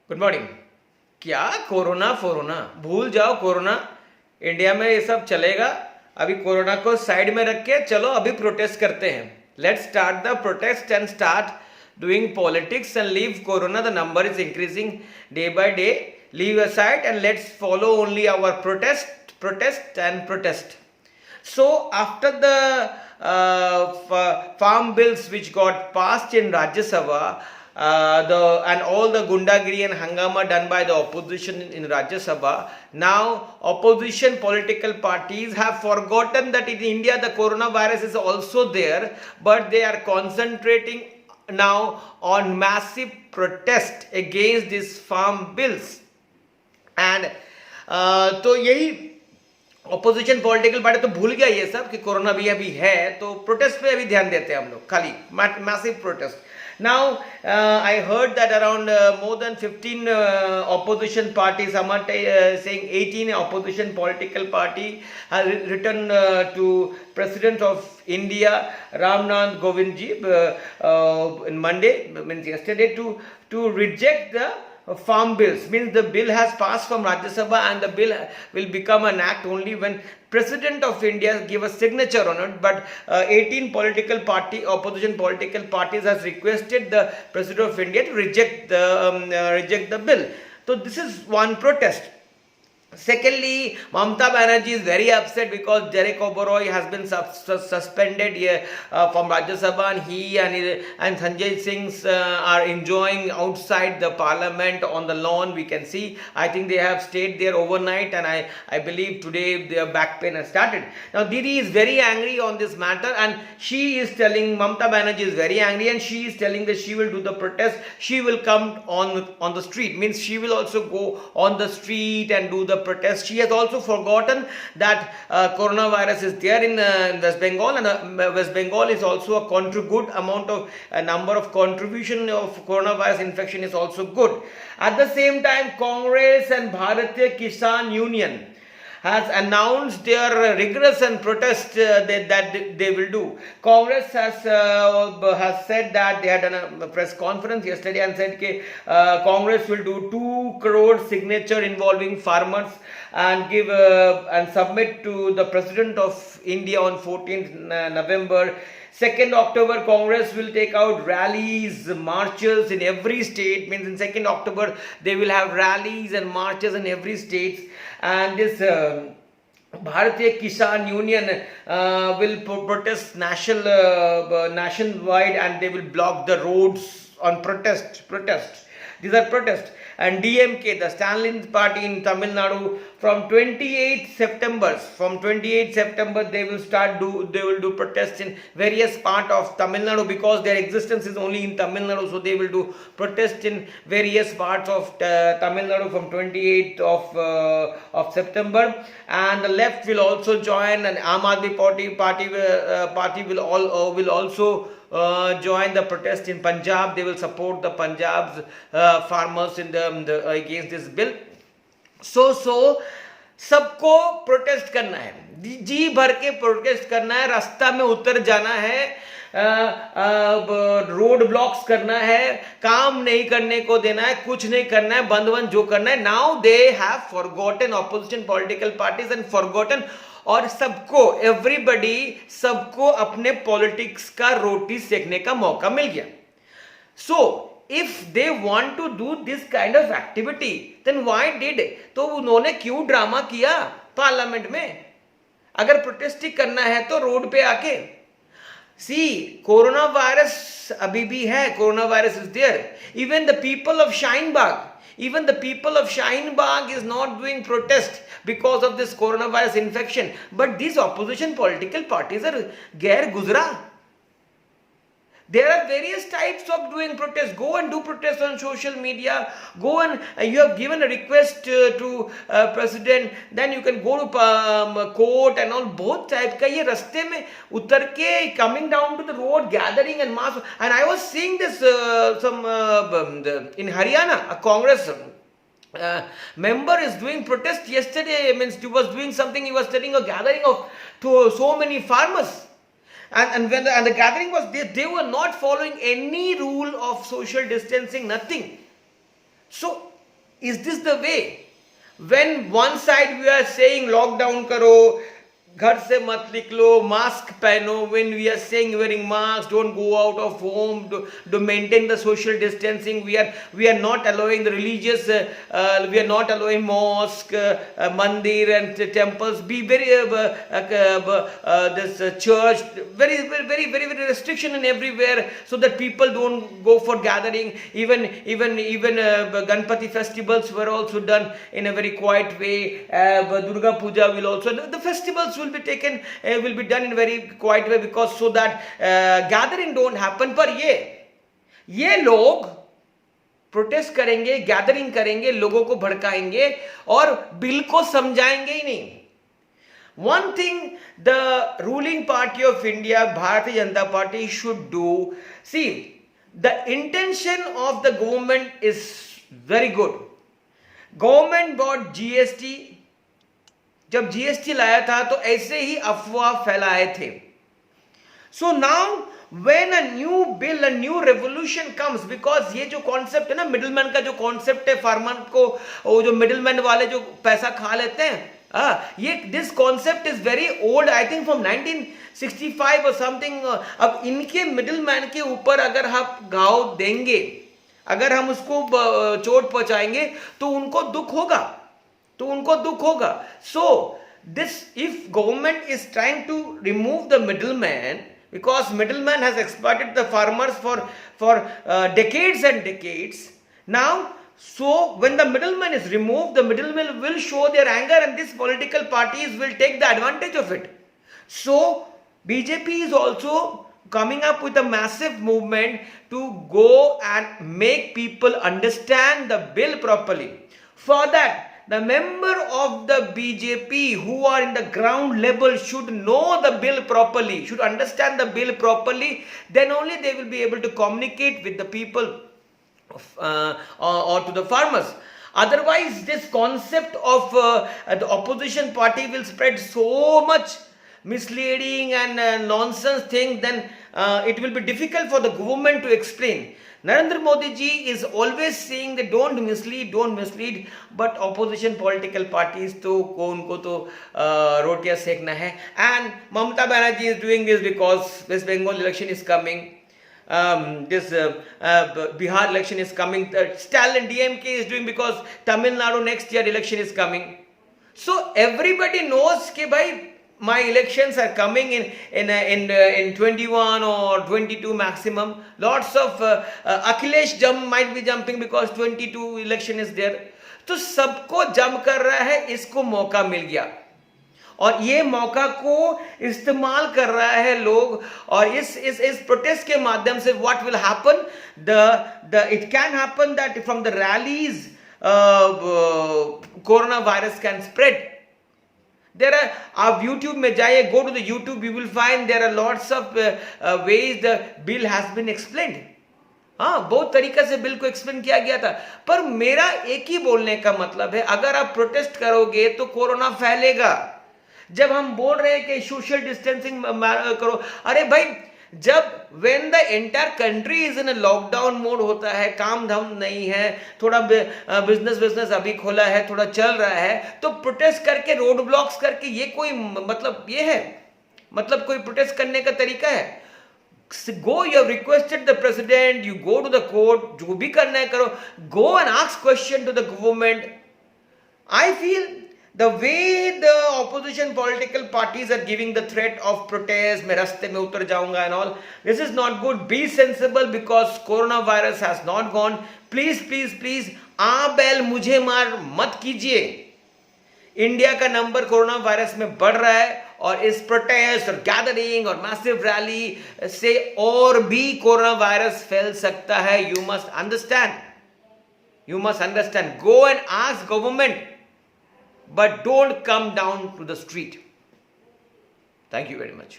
Good morning. क्या corona फोरोना भूल जाओ। कोरोना इंडिया में ये सब चलेगा। अभी कोरोना को साइड में रख के चलो अभी प्रोटेस्ट करते हैं। Let's start the protest and start doing politics and leave corona. The number is increasing day by day. Leave aside and let's follow only our protest and protest. So after the farm bills which got passed in Rajya Sabha, and all the gundagiri and hangama done by the opposition in Rajya Sabha, now opposition political parties have forgotten that in India the coronavirus is also there, but they are concentrating now on massive protest against these farm bills. And तो यही opposition political party तो भूल गया ये सब कि corona भी अभी है, तो प्रोटेस्ट पे अभी ध्यान देते हैं हम लोग, खाली massive protest. Now I heard that around more than 15 opposition parties, some are saying 18 opposition political party has written to President of India Ramnath Kovind ji in Monday, means yesterday, to reject the farm bills. Means the bill has passed from Rajya Sabha and the bill will become an act only when President of India give a signature on it. But 18 opposition political parties has requested the President of India to reject the bill. So this is one protest. Secondly, Mamata Banerjee is very upset because Derek Oberoi has been suspended from Rajya Sabha, and he and Sanjay Singh are enjoying outside the parliament on the lawn. We can see. I think they have stayed there overnight, and I believe today their back pain has started. Now Didi is very angry on this matter, and she is telling, Mamata Banerjee is very angry, and she is telling that she will do the protest. She will come on the street. Means she will also go on the street and do the protest. She has also forgotten that coronavirus is there in West Bengal, and West Bengal is also a good amount of number of contribution of coronavirus infection is also good. At the same time, Congress and Bharatiya Kisan Union has announced their rigorous and protest that they will do. Congress has said that they had done a press conference yesterday and said that Congress will do 2 crore signature involving farmers and give and submit to the President of India on 14th November. 2nd October, Congress will take out rallies, marches in every state. Means in 2nd October, they will have rallies and marches in every state. And this Bharatiya Kisan Union will protest nationwide, and they will block the roads on protest. These are protests. And DMK, the Stalin party in Tamil Nadu, from 28 September, they will do protests in various part of Tamil Nadu, because their existence is only in Tamil Nadu. So they will do protests in various parts of Tamil Nadu from 28th of September. And the left will also join, and Aam Aadmi party will also join the protest in Punjab. They will support the Punjab's farmers in the against this bill. So सबको protest करना है, जी भर के protest करना है, रास्ता में उतर जाना है, रोड ब्लॉक्स करना है, काम नहीं करने को देना है, कुछ नहीं करना है, बंद जो करना है. Now they have forgotten, opposition political parties and forgotten. और सबको अपने पॉलिटिक्स का रोटी सेकने का मौका मिल गया. सो if they want to do this kind of activity, then why did, तो उन्होंने क्यों ड्रामा किया पार्लियामेंट में? अगर प्रोटेस्ट ही करना है तो रोड पे आके. सी, कोरोना वायरस अभी भी है, corona virus is there. Even the people of Shaheen Bagh is not doing protest because of this coronavirus infection. But these opposition political parties are gair guzra. There are various types of doing protest. Go and do protest on social media. Go and you have given a request to president. Then you can go to court and all. Both type का ये रास्ते में उतर के coming down to the road, gathering and mass. And I was seeing this in Haryana, a Congress member is doing protest yesterday. Means he was doing something. He was telling a gathering of so many farmers. And when the gathering was, they were not following any rule of social distancing, nothing. So Is this the way? When one side we are saying lockdown karo, घर से मत निकलो, mask पहनो, when we are saying wearing mask, don't go out of home, to maintain the social distancing, we are not allowing the religious, we are not allowing mosque, mandir and temples, be very this church, very restriction in everywhere, so that people don't go for gathering. Even Ganpati festivals were also done in a very quiet way. Durga Puja will also, the festivals will be taken, will be done in a very quiet way, because so that gathering don't happen. पर ये लोग protest करेंगे, gathering करेंगे, लोगों को भड़काएंगे और bill को समझाएंगे ही नहीं. One thing the ruling party of India, Bharatiya Janata Party, should do, see, the intention of the government is very good. Government bought GST. जब जीएसटी लाया था तो ऐसे ही अफवाह फैलाए थे. So now when a new bill, a new revolution comes, because ये जो कॉन्सेप्ट है ना, मिडिलमैन का जो कॉन्सेप्ट है, फार्मर को, वो जो मिडिलमैन वाले जो पैसा खा लेते हैं, ये this concept is very old, I think from 1965 और समथिंग. अब इनके मिडिलमैन के ऊपर अगर हम घाव देंगे, अगर हम उसको चोट पहुंचाएंगे, तो उनको दुख होगा. So this, if government is trying to remove the middleman, because middleman has exploited the farmers for decades and decades. Now, so when the middleman is removed, the middleman will show their anger, and these political parties will take the advantage of it. So BJP is also coming up with a massive movement to go and make people understand the bill properly. For that, the member of the BJP who are in the ground level should know the bill properly, should understand the bill properly. Then only they will be able to communicate with the people or to the farmers. Otherwise, this concept of the opposition party will spread so much misleading and nonsense thing, then it will be difficult for the government to explain. Narendra Modi ji is always saying that don't mislead, but opposition political parties to unko to rotiya sekna hai. And Mamata Banerjee is doing this because West Bengal election is coming. This Bihar election is coming. Stalin DMK is doing because Tamil Nadu next year election is coming. So everybody knows कि भाई my elections are coming in 21 or 22 maximum. Lots of Akhilesh might be jumping because 22 election is there. तो सबको जम कर रहा है, इसको मौका मिल गया और ये मौका को इस्तेमाल कर रहा है लोग. और इस प्रोटेस्ट के माध्यम से what will happen, it can happen that from the rallies coronavirus can spread. There are, आप YouTube में जाइए, go to the YouTube, you will find there are lots of ways the bill has been explained. हाँ, बहुत तरीका से bill को explain किया गया था. पर मेरा एक ही बोलने का मतलब है, अगर आप प्रोटेस्ट करोगे तो कोरोना फैलेगा. जब हम बोल रहे हैं कि सोशल डिस्टेंसिंग करो, अरे भाई, जब when the entire country is in a lockdown mode होता है, काम धाम नहीं है, थोड़ा बिजनेस अभी खोला है, थोड़ा चल रहा है, तो प्रोटेस्ट करके, रोड ब्लॉक्स करके, ये कोई मतलब ये है, मतलब कोई प्रोटेस्ट करने का तरीका है? Go, you have requested the president, you go to the court, जो भी करना है करो, go and ask question to the government. I feel the way the opposition political parties are giving the threat of protest, मैं रास्ते में उतर जाऊंगा and all, this is not good. Be sensible because coronavirus has not gone. Please, आ बैल मुझे मार मत कीजिए. इंडिया का नंबर कोरोना वायरस में बढ़ रहा है और इस प्रोटेस्ट और गैदरिंग और मैसिव रैली से और भी कोरोना वायरस फैल सकता है. You must understand. Go and ask government, but don't come down to the street. Thank you very much.